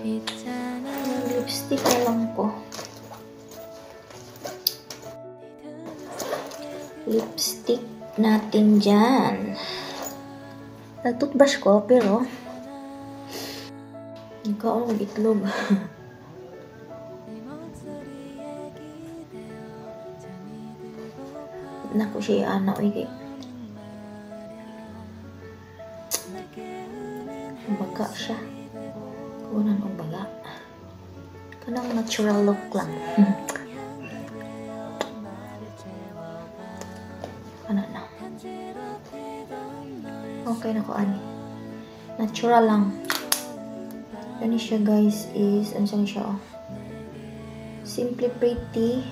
Yung lipstick na lang po. Lipstick natin dyan. Nag-toothbrush ko, pero nagkaon ng itlog. Naku siya anak kay baga siya. Kunan ang baga. Kanang natural look lang. Ano na. Okay na ko ani. Natural lang. Ano siya guys is ano siya oh. Simply Pretty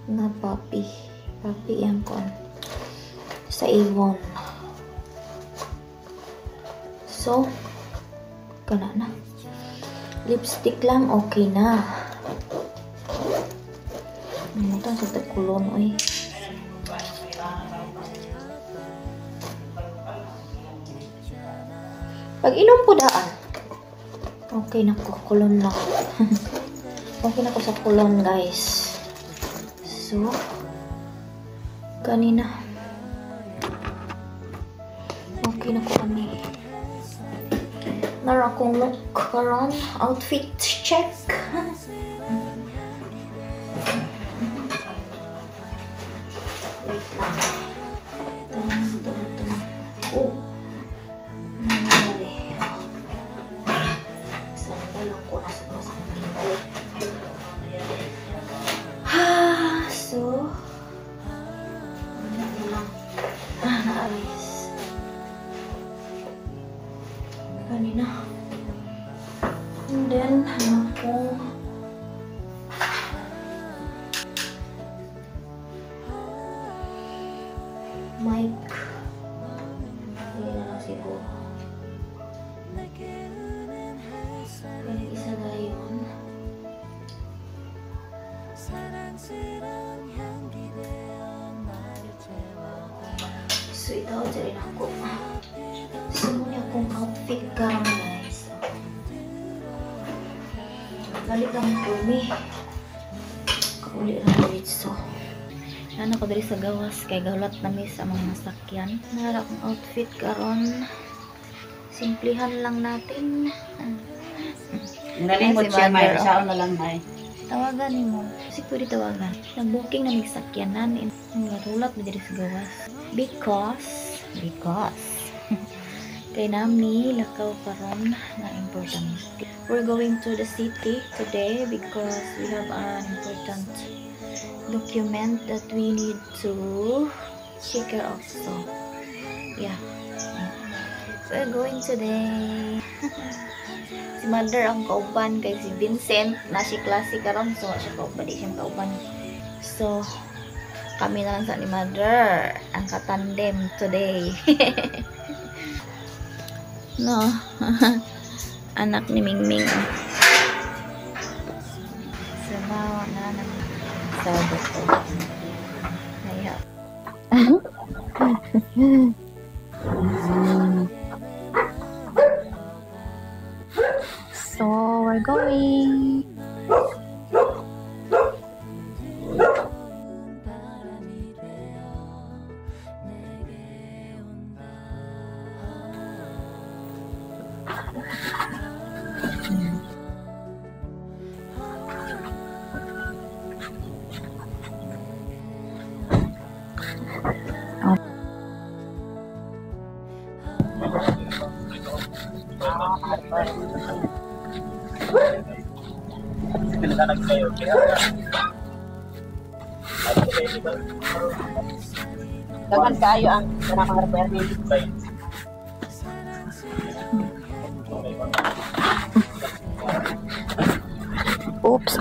na puppy. Puppy yan ko sa Avon. So, kana na. Lipstick lang, okay na. Namutan sa tagkulon, oy. Pag inom po daan, okay na ko, kulon lang. Okay na ko sa kulon, guys. So, kanina. Okay na ko kami. Nara akong look karon. Outfit check. Wait lang. Oh. Nangyari. Sandal lang ko nasa masakit. So, naalis. Kanina. And then, ako mic. Ayan na siguro. Kaya isa na yun. So, ito rin ako. Sumuli akong outfit karon guys. Balik lang kami. Kauli lang ulit. So, ano ko dali sa gawas kay gawlat nami sa mga nasakyan. Nara akong outfit karon. Simplihan lang natin. Nalimot siya may saon na lang may. Tawagan ni mo. Kasi pwede tawagan. Nag-booking na may sakyanan. Natulat mo dali sa gawas. Because kay nami lakaw karon na important. We're going to the city today because we have an important document that we need to check care of. So yeah, we're going today. Si mother ang kauban kay si Vincent na si klase karon, so siya kauban, di siya kauban. So kami na lang sa ni mother ang katandem today. No. Anak ni Mingming. Sabaw na naman. Sabi ko. Kaya. So, we're going. Dagan kayo ang kanang repair. Oops.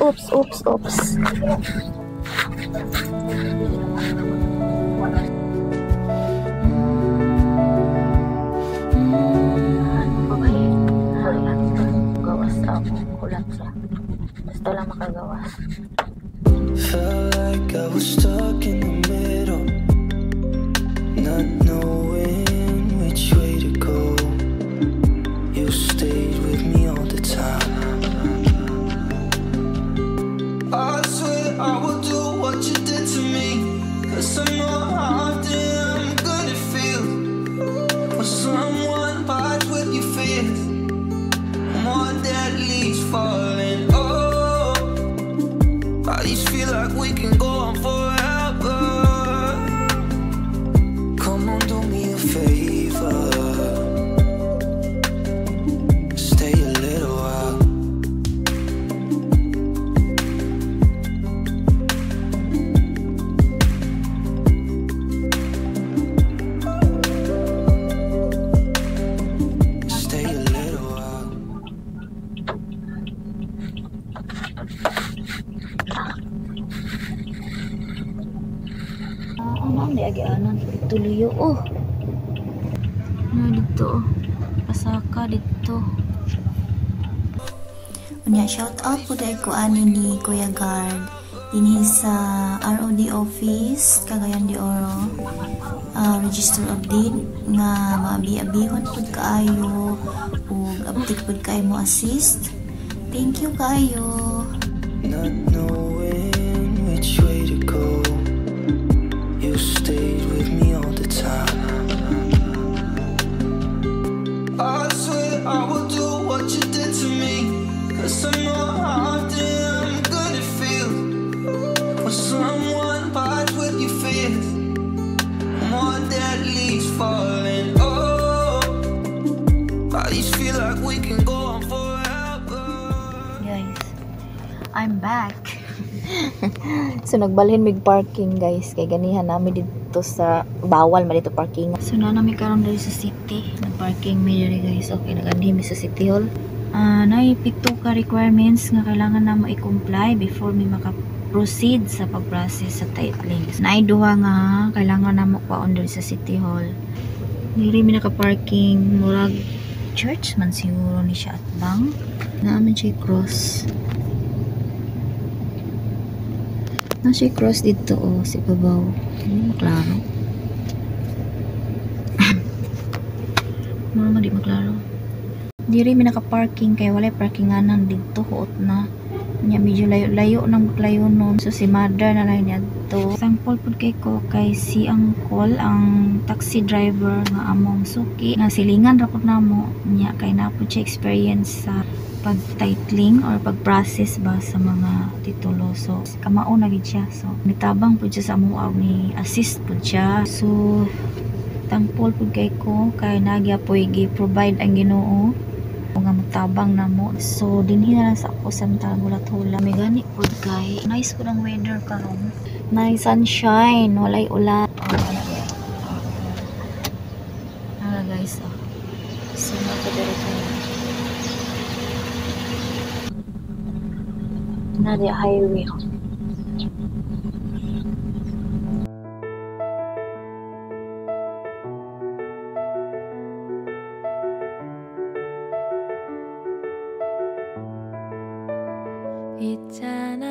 Basta lang makagawas. Felt like I was stuck in the middle, not knowing which way to go. You stayed with me all the time. falling. Oh, bodies feel like we can go on forever. Come on, do me a favor. Stay a little while. Stay a little while. Ano di agianan dito luyo oh. Ano dito oh. Pasaka dito. Unya shout out po dahil ko ani ni Kuya Guard dinhi sa ROD office Cagayan de Oro. Register of deed nga maabi-abihon pud kaayo ug update pud kaayo mo assist. Thank you kaayo. Not knowing which way to go, you stayed with me all the time. I swear I will do what you did to me, 'cause I know how damn good it feels when someone bites with your fears. More deadly's falling. Oh, bodies feel like we can go on forever. Guys, I'm back. So nagbalhin mig parking guys kay ganihan namin dito sa bawal man dito parking. So na namin karon diri sa city, nag-parking mi diri guys. Okay, nagandi mi sa City Hall. Nay pito ka requirements nga kailangan namo i-comply before mi maka-proceed sa pag-process sa titling. Nay duha nga kailangan namo kuwaon diri sa City Hall. Diri mi naka-parking murag church man siguro ni siya at bang. Naaman siya cross. Nasa cross dito oh, si babaw. Hindi maklaro. Mura di maklaro. Diri mi naka-parking kay wala parkinganan dito huot na. Nya medyo layo-layo nang maklayo nun. So si mother na lang niya to. Thankful pud kay ko kay si Uncle ang taxi driver nga among suki nga silingan ra pud namo nya kay napud siya experience sa pag-titling or pag-process ba sa mga titulo. So kamao na gid siya. So nitabang pud siya sa amuaw ni assist pud siya. So thankful pud kay ko kay nagya poy gi-provide ang Ginoo nga matabang na mo. So dinhi na lang sa ako samtang gulat-hula. May gani pud kay nice pud ang weather karon. Nice sunshine, walay ulan. Guys, oh. So napadarit na di highway. 있잖아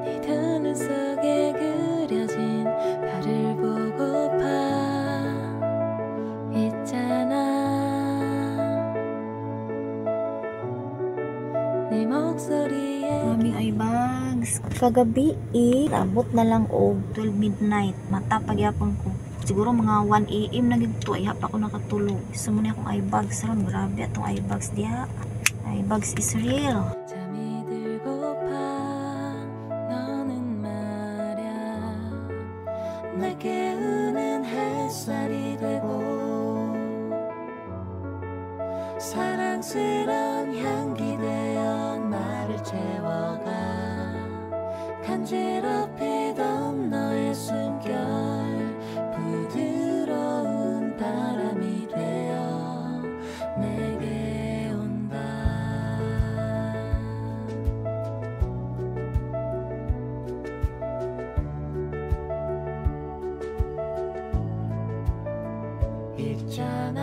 네 두 눈 속에 그려진 별을 보고파 있잖아 네 목소리에 Maraming ay bags. Kagabi abot na lang og 12 midnight. Mata pagyapon ko. Siguro mga 1 AM na gito ay hapa ko nakatulog. Gusto mo na akong eye bags ron. Grabe atong eye bags diha. Eye bags is real. 잠이 들고파 너는 말야 날 깨우는 햇살이 되고 사랑스러운 향기 되어 나를 채워가 간지럽히던 너의 숨결 부드러운 바람이 되어 내게 온다 있잖아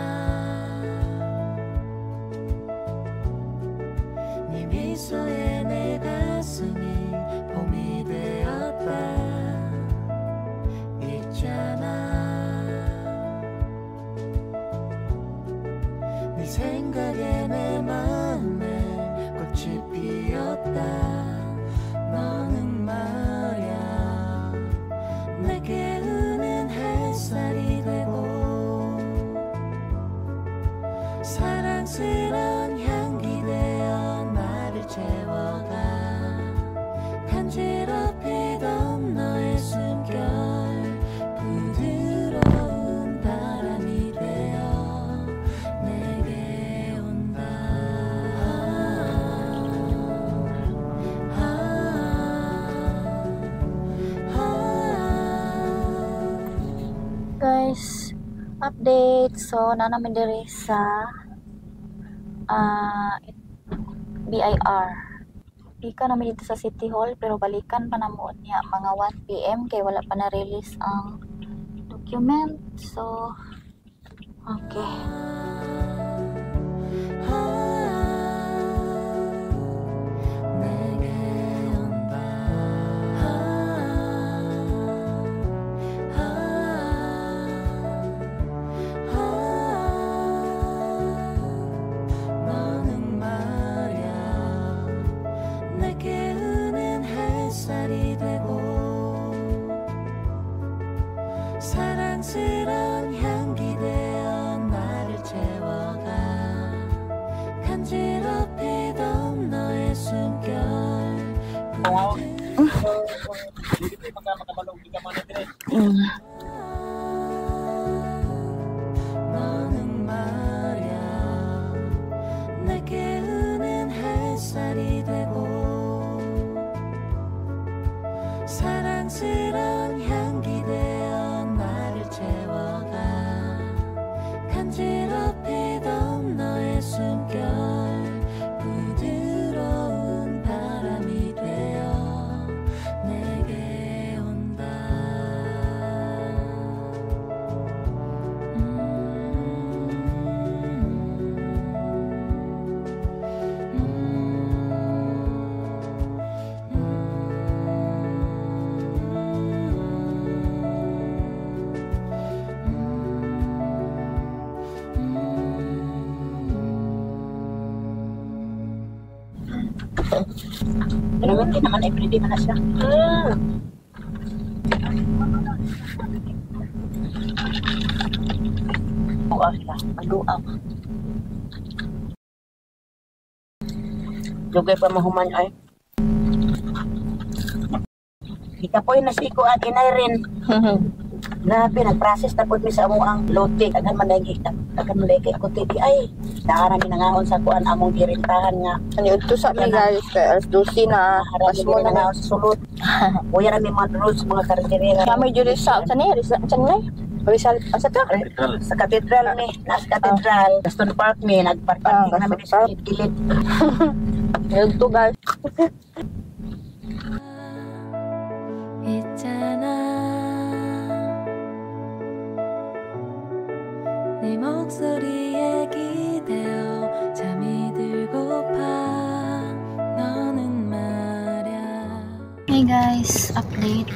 네 미소에 내 가슴이 봄이 되었다 있잖아 네 생각에 내 마음에 꽃이 피었다 너는 말야 내게 우는 햇살이 되고 사랑스러운 향기 되어 나를 채워가 간지럽히던 너의 숨결 부드러운 바람이 되어 내게 온다. Guys, update. So, nanamin diri sa BIR. Ika namin dito sa City Hall, pero balikan pa namuon niya mga 1 PM kay wala pa na-release ang document. So, okay. 사랑스러운 향기 되어 나를 채워가 간지럽히던 너의 숨결 너는 말야 내게 우는 햇살이 되고 사랑스러운 향기 되어 나를 채워가 간지럽히던 너의 숨결 부드러운 바람이 되어 내게 온다. Pero hindi naman everyday man na siya. Buwa siya. Magluaw. Lugay pa mahuman ay. Kita po yung nasiko at inay rin. Grabe, nag-process na po mi sa among ang lote. Agad managig ko titi ay. Naarang ginangahon sa kuan among girintahan nga. Ano ito sa mga guys, kay alas 12 na Harami pas mo na ginangahon sa sulod. Uya na may mga rules mga karderera. kami jud sa sa ni Rizal asa ka? Sa katedral ni, nasa katedral. Gaston Park ni, nagparking Gaston namin sa Park. gilid. Yun to guys. 있잖아 네 목소리에 기대어 잠이 들고파 너는 말야. Hey guys, update.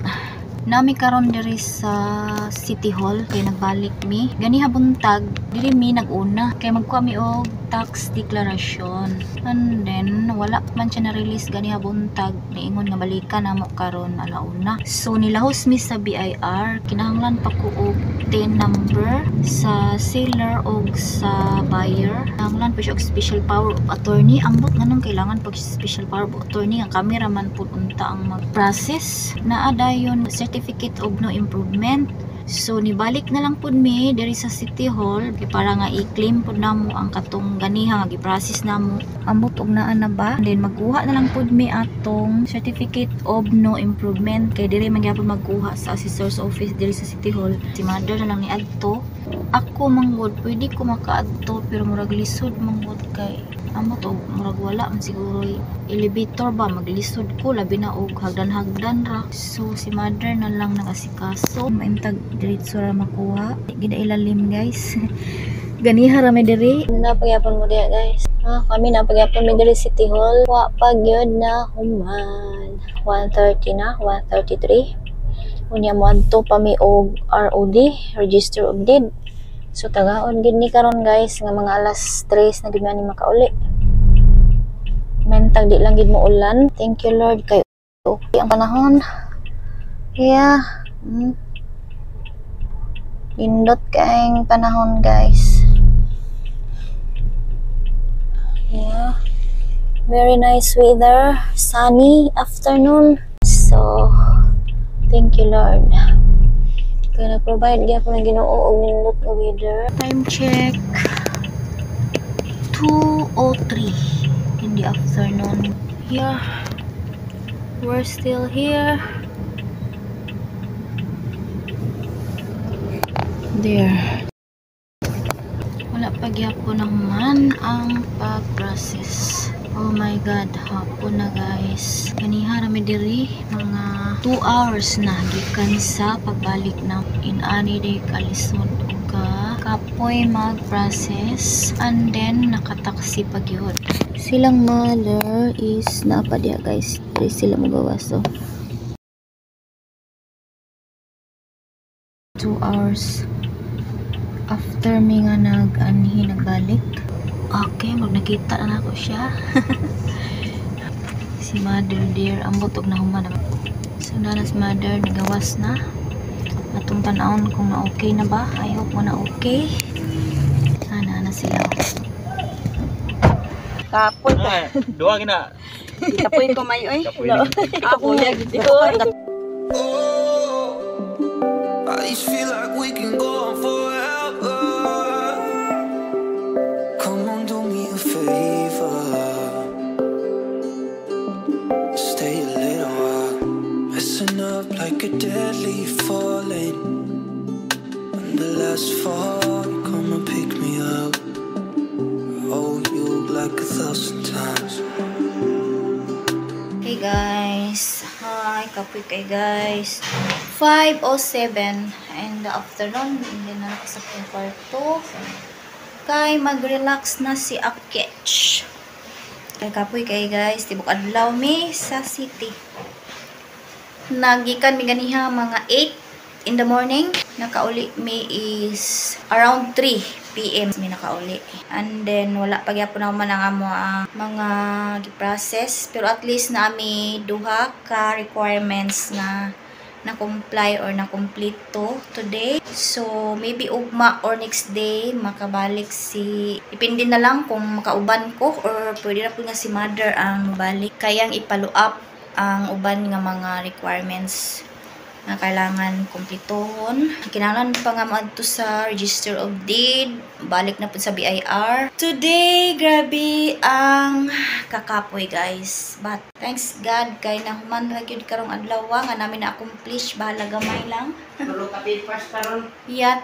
Nami karon diri sa City Hall kay nagbalik mi. Gani habuntag diri mi naguna kay magkuha mi og tax declaration. And then wala man siya na-release gani habuntag niingon nga balikan namo karon alauna. So nilahos mi sa BIR, kinahanglan pa ko og TIN number sa seller og sa buyer. Kinahanglan pa siya og special power of attorney. Ambot nganong kailangan pag special power of attorney ang cameraman pud unta ang mag-process. Naa dayon certificate of no improvement. So nibalik na lang pud mi diri sa City Hall kay para nga i-claim pud namo ang katong ganiha nga gi-process namo. Ambot og naa na ba? And then magkuha na lang pud mi atong certificate of no improvement kay diri man gyapon magkuha sa assessor's office diri sa City Hall. Si mother na lang ni adto. Ako manggod pwede ko makaadto pero murag lisod manggod kay amo to murag wala man siguro elevator ba maglisod ko labi na og hagdan-hagdan ra. So si mother na lang nag-asikaso maintag diretso ra makuha gida ilalim guys. Ganiha ra may diri na pagyapon mo diya guys. Kami na pagyapon mi diri City Hall wa pa gyud na human 1:30 na 1:33 unya mo adto pa mi og ROD register of deed. So tagaon gid ni karon guys nga mga alas 3 na gid ni makauli. Mentag di lang gid mo ulan. Thank you Lord kay okay ang panahon. Yeah. Indot kaayong panahon guys. Very nice weather, sunny afternoon. So, thank you Lord. Kaya nag-provide niya po ng Ginoo og nindot nga weather. Time check 2:03 in the afternoon. Yeah, we're still here. There. Wala pa gyapon naman ang pag-process. Oh my god, hapon na guys. Kaniha rami diri mga 2 hours na gikan sa pagbalik na inani day kalisod ka kapoy mag-process and then nakataksi pagyod. Silang mother is naapa diha guys. Diri sila magawas so 2 hours after mi nga nag-anhi nagbalik. Okay, mag nakita na ako siya. Si mother dear, ambot og nahuman. So na si mother nagawas na. Atong tan-aon kung na okay na ba. I hope mo na okay. Sana na sila. Kapoy ka. Dua gina. Kapoy ko may oy. Kapoy ni. Ako ya gid ko. Oh, I just feel like we can go on forever. Come on, do me a favor. Stay a little while. Messing up like a dead leaf falling. When the last fall, you come and pick me up. Hold you like 1,000 times. Hey guys, hi, kapoy kay guys. 5:07 in the afternoon, hindi na ako sa kwarto. Kay mag-relax na si Akech. Kay kapoy kay guys, tibok adlaw mi sa city. Nagikan mi ganiha mga 8 in the morning. Nakauli mi is around 3 PM mi nakauli. And then wala pa gyapon naman ang amo ang mga gi-process, pero at least naami duha ka requirements na comply or na kompleto today. So maybe ugma or next day makabalik si, depende na lang kung makauban ko or pwede na po nga si mother ang mabalik, kayang ipalo up ang uban nga mga requirements na kailangan kumpletohon. Kinahanglan pa nga maadto sa Register of Deed, balik na po sa BIR. Today, grabe ang kakapoy guys. But thanks God kay nahuman ra gyud karong adlaw nga namin na-accomplish, bahala gamay lang. Tulo ka papers karon. Yat,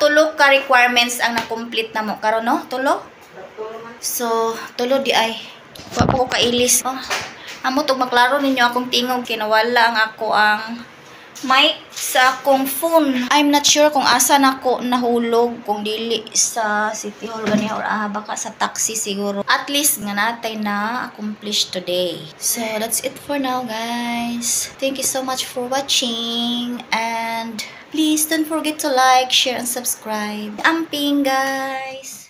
tulo ka requirements ang na-complete na mo karon no? Tulo? So, tulo di ay. Wa pa ko kailis. Amo tog maklaro ninyo akong tingog kinawala ang ako ang mic sa akong phone. I'm not sure kung asa nako nahulog, kung dili sa City Hall ganiya or baka sa taxi siguro. At least nga natay na accomplish today. So that's it for now guys. Thank you so much for watching and please don't forget to like, share and subscribe. Amping guys.